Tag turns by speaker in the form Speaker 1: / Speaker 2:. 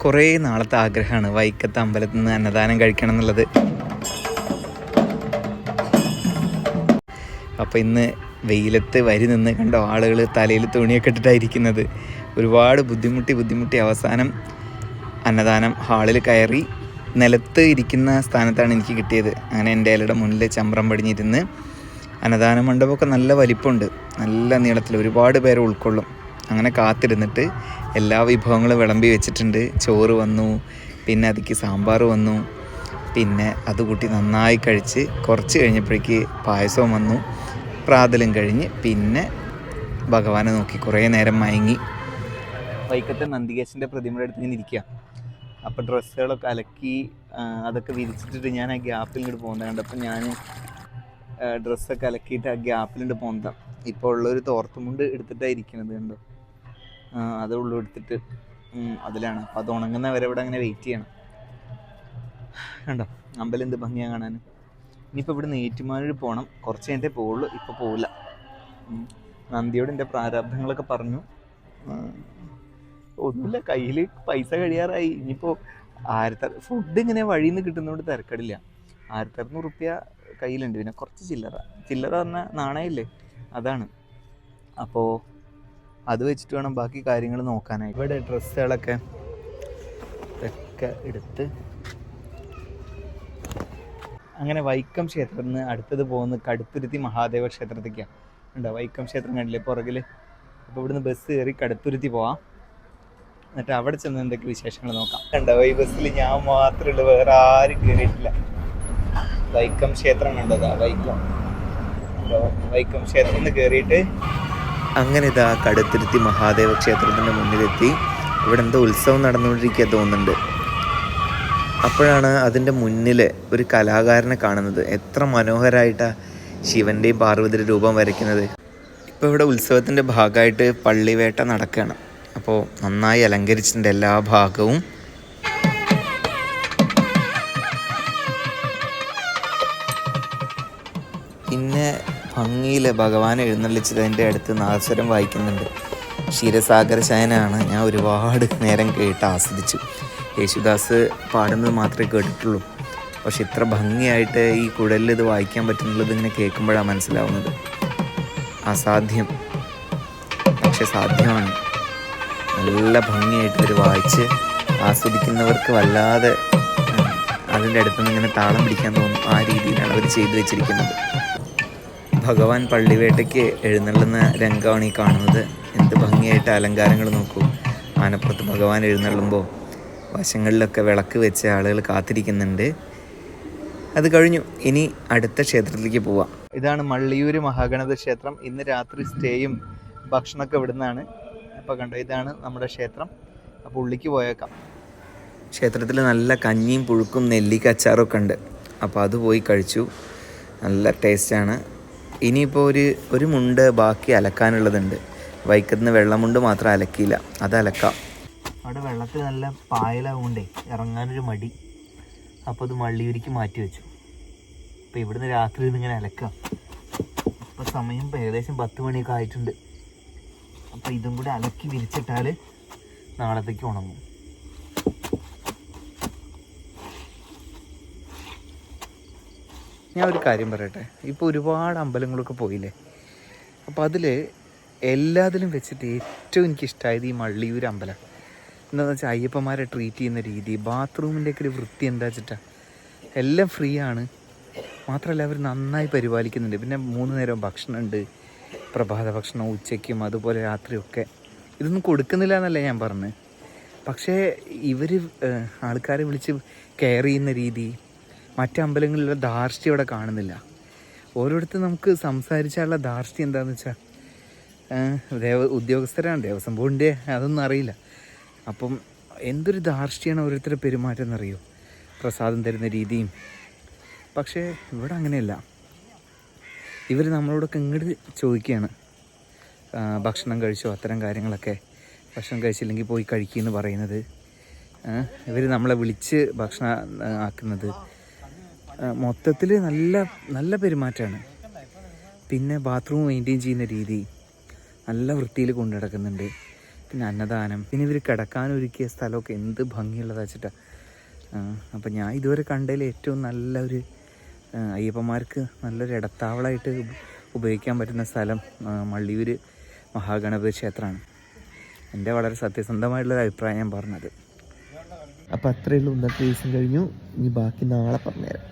Speaker 1: കുറേ നാളത്തെ ആഗ്രഹമാണ് വൈക്കത്തെ അമ്പലത്തിൽ നിന്ന് അന്നദാനം കഴിക്കണം എന്നുള്ളത്. അപ്പോൾ ഇന്ന് വെയിലത്ത് വരി നിന്ന് കണ്ടോ ആളുകൾ തലയിൽ തുണിയൊക്കെ ഇട്ടിട്ടായിരിക്കുന്നത്. ഒരുപാട് ബുദ്ധിമുട്ടി അവസാനം അന്നദാനം ഹാളിൽ കയറി നിലത്ത് ഇരിക്കുന്ന സ്ഥാനത്താണ് എനിക്ക് കിട്ടിയത്. അങ്ങനെ എൻ്റെ ഇലയുടെ മുന്നിൽ ചമ്രം പടിഞ്ഞിരുന്ന് അന്നദാന മണ്ഡപമൊക്കെ നല്ല വലിപ്പമുണ്ട്, നല്ല നീളത്തിൽ ഒരുപാട് പേരെ ഉൾക്കൊള്ളും. അങ്ങനെ കാത്തിരുന്നിട്ട് എല്ലാ വിഭവങ്ങളും വിളമ്പി വെച്ചിട്ടുണ്ട്. ചോറ് വന്നു, പിന്നെ അതിക്ക് സാമ്പാർ വന്നു, പിന്നെ അതുകൂട്ടി നന്നായി കഴിച്ച് കുറച്ച് കഴിഞ്ഞപ്പോഴേക്ക് പായസവും വന്നു. പ്രാതലും കഴിഞ്ഞ് പിന്നെ ഭഗവാനെ നോക്കി കുറേ നേരം മയങ്ങി. വൈക്കത്തെ നന്ദികേശൻ്റെ പ്രതിമയുടെ അടുത്ത് ഇങ്ങനെ ഇരിക്കുക. അപ്പോൾ ഡ്രസ്സുകളൊക്കെ അലക്കി അതൊക്കെ വിരിച്ചിട്ടിട്ട് ഞാൻ ആ ഗ്യാപ്പിൽ ഇങ്ങോട്ട് പോകുന്നത് കണ്ടപ്പോൾ ഞാൻ ഡ്രസ്സൊക്കെ അലക്കിയിട്ട് ആ ഗ്യാപ്പിലിട്ട് പോകുന്നതാണ്. ഇപ്പോൾ ഉള്ളൊരു തോർത്തുമുണ്ട് എടുത്തിട്ടാണ് ഇരിക്കുന്നത് കണ്ടോ, അതേ ഉള്ളൂ എടുത്തിട്ട് അതിലാണ്. അപ്പോൾ അത് ഉണങ്ങുന്നവരെ ഇവിടെ അങ്ങനെ വെയിറ്റ് ചെയ്യണം. കണ്ടോ അമ്പലം എന്ത് ഭംഗിയാണ് കാണാൻ. ഇനിയിപ്പോൾ ഇവിടെ ഏറ്റുമാനൂർ പോകണം, കുറച്ച് കഴിഞ്ഞിട്ടേ പോവുള്ളൂ, ഇപ്പോൾ പോവില്ല. നന്ദിയോട് എൻ്റെ പ്രാരാബ്ധങ്ങളൊക്കെ പറഞ്ഞു. ഒന്നുമില്ല, കയ്യിൽ പൈസ കഴിയാറായി. ഇനിയിപ്പോൾ ഫുഡ് ഇങ്ങനെ വഴിയിൽ നിന്ന് കിട്ടുന്നതുകൊണ്ട് തിരക്കടില്ല. 1600 റുപ്യ കയ്യിലുണ്ട്, പിന്നെ കുറച്ച് ചില്ലറ പറഞ്ഞാൽ നാണയമില്ലേ അതാണ്. അപ്പോൾ അത് വെച്ചിട്ട് വേണം ബാക്കി കാര്യങ്ങൾ നോക്കാനായി. ഇവിടെ ഡ്രസ്സുകളൊക്കെ എടുത്ത് അങ്ങനെ വൈക്കം ക്ഷേത്രത്തിൽ നിന്ന് അടുത്തത് പോകുന്നത് കടുത്തുരുത്തി മഹാദേവ ക്ഷേത്രത്തേക്കാണ്. ഉണ്ടോ വൈക്കം ക്ഷേത്രം കണ്ടില്ലേ പുറകിൽ. അപ്പോൾ ഇവിടുന്ന് ബസ് കയറി കടുത്തുരുത്തി പോവാം, എന്നിട്ട് അവിടെ ചെന്ന് എന്തൊക്കെ വിശേഷങ്ങൾ നോക്കാം. കണ്ടോ ഈ ബസ്സിൽ ഞാൻ മാത്രമേ ഉള്ളൂ, വേറെ ആരും കയറിയിട്ടില്ല. വൈക്കം ക്ഷേത്രം കണ്ടതാ, വൈക്കം ക്ഷേത്രത്തിൽ നിന്ന് കയറിയിട്ട് അങ്ങനെ ഇതാ കടുത്തുരുത്തി മഹാദേവ ക്ഷേത്രത്തിൻ്റെ മുന്നിലെത്തി. ഇവിടെ എന്തോ ഉത്സവം നടന്നുകൊണ്ടിരിക്കുക തോന്നുന്നുണ്ട്. അപ്പോഴാണ് അതിൻ്റെ മുന്നിൽ ഒരു കലാകാരനെ കാണുന്നത്. എത്ര മനോഹരമായിട്ടാണ് ശിവൻ്റെയും പാർവതിയുടെ രൂപം വരയ്ക്കുന്നത്. ഇപ്പോൾ ഇവിടെ ഉത്സവത്തിൻ്റെ ഭാഗമായിട്ട് പള്ളിവേട്ട നടക്കുകയാണ്. അപ്പോൾ നന്നായി അലങ്കരിച്ചിട്ടുണ്ട് എല്ലാ ഭാഗവും. പിന്നെ ഭംഗിയിൽ ഭഗവാൻ എഴുന്നള്ളിച്ചതിൻ്റെ അടുത്ത് നാദസ്വരം വായിക്കുന്നുണ്ട്. ക്ഷീരസാഗര ശയനമാണ്. ഞാൻ ഒരുപാട് നേരം കേട്ട് ആസ്വദിച്ചു. യേശുദാസ് പാടുന്നത് മാത്രമേ കേട്ടിട്ടുള്ളൂ, പക്ഷെ ഇത്ര ഭംഗിയായിട്ട് ഈ കുഴലിൽ ഇത് വായിക്കാൻ പറ്റുന്നുള്ളത് ഇങ്ങനെ കേൾക്കുമ്പോഴാണ് മനസ്സിലാവുന്നത്. അസാധ്യം, പക്ഷെ സാധ്യമാണ്. നല്ല ഭംഗിയായിട്ട് ഇവർ വായിച്ച് ആസ്വദിക്കുന്നവർക്ക് വല്ലാതെ അതിൻ്റെ അടുത്തുനിന്ന് ഇങ്ങനെ താളം പിടിക്കാൻ തോന്നും. ആ രീതിയിലാണ് അവർ ചെയ്തു വെച്ചിരിക്കുന്നത്. ഭഗവാൻ പള്ളിവേട്ടയ്ക്ക് എഴുന്നള്ളുന്ന രംഗമാണ് ഈ കാണുന്നത്. എന്ത് ഭംഗിയായിട്ട് അലങ്കാരങ്ങൾ നോക്കൂ. ആനപ്പുറത്ത് ഭഗവാൻ എഴുന്നള്ളുമ്പോൾ വശങ്ങളിലൊക്കെ വിളക്ക് വെച്ച് ആളുകൾ കാത്തിരിക്കുന്നുണ്ട്. അത് കഴിഞ്ഞു, ഇനി അടുത്ത ക്ഷേത്രത്തിലേക്ക് പോവാം. ഇതാണ് മള്ളിയൂർ മഹാഗണപതി ക്ഷേത്രം. ഇന്ന് രാത്രി സ്റ്റേയും ഭക്ഷണമൊക്കെ ഇവിടുന്നാണ്. അപ്പോൾ കണ്ടോ ഇതാണ് നമ്മുടെ ക്ഷേത്രം. അപ്പോൾ ഉള്ളിലേക്ക് പോയേക്കാം. ക്ഷേത്രത്തിൽ നല്ല കഞ്ഞിയും പുഴുക്കും നെല്ലിക്ക അച്ചാറൊക്കെ ഉണ്ട്. അപ്പോൾ അത് പോയി കഴിച്ചു, നല്ല ടേസ്റ്റാണ്. ഇനിയിപ്പോൾ ഒരു മുണ്ട് ബാക്കി അലക്കാനുള്ളതുണ്ട്. വൈക്കത്തുനിന്ന് വെള്ളമുണ്ട് മാത്രം അലക്കിയില്ല, അത് അലക്കാം. അവിടെ വെള്ളത്തിൽ നല്ല പായലാവുകൊണ്ടേ ഇറങ്ങാനൊരു മടി. അപ്പോൾ അത് മള്ളിയൂരിക്ക് മാറ്റി വെച്ചു. അപ്പോൾ ഇവിടുന്ന് രാത്രി ഇതിങ്ങനെ അലക്കാം. ഇപ്പോൾ സമയം ഏകദേശം 10 മണിയൊക്കെ ആയിട്ടുണ്ട്. അപ്പോൾ ഇതും കൂടെ അലക്കി വിരിച്ചിട്ടാൽ നാളത്തേക്ക് ഉണങ്ങും. ഞാൻ ഒരു കാര്യം പറയട്ടെ, ഇപ്പോൾ ഒരുപാട് അമ്പലങ്ങളൊക്കെ പോയില്ലേ. അപ്പോൾ അതിൽ എല്ലാത്തിലും വെച്ചിട്ട് ഏറ്റവും എനിക്കിഷ്ടമായത് ഈ മള്ളിയൂർ അമ്പലം. എന്താണെന്ന് വെച്ചാൽ അയ്യപ്പന്മാരെ ട്രീറ്റ് ചെയ്യുന്ന രീതി, ബാത്റൂമിൻ്റെയൊക്കെ ഒരു വൃത്തി എന്താ വെച്ചിട്ടാണ്. എല്ലാം ഫ്രീ ആണ്, മാത്രമല്ല അവർ നന്നായി പരിപാലിക്കുന്നുണ്ട്. പിന്നെ 3 നേരം ഭക്ഷണമുണ്ട്, പ്രഭാത ഭക്ഷണം ഉച്ചയ്ക്കും അതുപോലെ രാത്രിയൊക്കെ. ഇതൊന്നും കൊടുക്കുന്നില്ല എന്നല്ല ഞാൻ പറഞ്ഞത്, പക്ഷേ ഇവർ ആൾക്കാരെ വിളിച്ച് കെയർ ചെയ്യുന്ന രീതി, മറ്റമ്പലങ്ങളിലുള്ള ധാർഷ്ട്യം ഇവിടെ കാണുന്നില്ല. ഓരോരുത്തർ നമുക്ക് സംസാരിച്ചാലുള്ള ധാർഷ്ട്യം എന്താണെന്ന് വെച്ചാൽ ഉദ്യോഗസ്ഥരാണ്, ദേവസ്വം ബോർഡിൻ്റെ അതൊന്നും അറിയില്ല. അപ്പം എന്തൊരു ധാർഷ്ട്യമാണ് ഓരോരുത്തരുടെ പെരുമാറ്റം എന്നറിയോ, പ്രസാദം തരുന്ന രീതിയും. പക്ഷേ ഇവിടെ അങ്ങനെയല്ല. ഇവർ നമ്മളോടൊക്കെ ഇങ്ങോട്ട് ചോദിക്കുകയാണ്, ഭക്ഷണം കഴിച്ചോ, അത്തരം കാര്യങ്ങളൊക്കെ. ഭക്ഷണം കഴിച്ചില്ലെങ്കിൽ പോയി കഴിക്കുമെന്ന് പറയുന്നത്. ഇവർ നമ്മളെ വിളിച്ച് ഭക്ഷണം ആക്കുന്നത്. മൊത്തത്തിൽ നല്ല നല്ല പെരുമാറ്റമാണ്. പിന്നെ ബാത്റൂം മെയിൻറ്റെയിൻ ചെയ്യുന്ന രീതി നല്ല വൃത്തിയിൽ കൊണ്ടു നടക്കുന്നുണ്ട്. പിന്നെ അന്നദാനം, പിന്നെ ഇവർ കിടക്കാനൊരുക്കിയ സ്ഥലമൊക്കെ എന്ത് ഭംഗിയുള്ളതാ വെച്ചിട്ടാണ്. അപ്പം ഞാൻ ഇതുവരെ കണ്ടതിൽ ഏറ്റവും നല്ലൊരു അയ്യപ്പന്മാർക്ക് നല്ലൊരു ഇടത്താവളമായിട്ട് ഉപയോഗിക്കാൻ പറ്റുന്ന സ്ഥലം മള്ളിയൂർ മഹാഗണപതി ക്ഷേത്രമാണ്. എൻ്റെ വളരെ സത്യസന്ധമായിട്ടുള്ളൊരു അഭിപ്രായം ഞാൻ പറഞ്ഞത്. അപ്പോൾ അത്രയേ ഉള്ളൂ, ഇന്നത്തെ ദിവസം കഴിഞ്ഞു. ഇനി ബാക്കി നാളെ പറഞ്ഞുതരാം.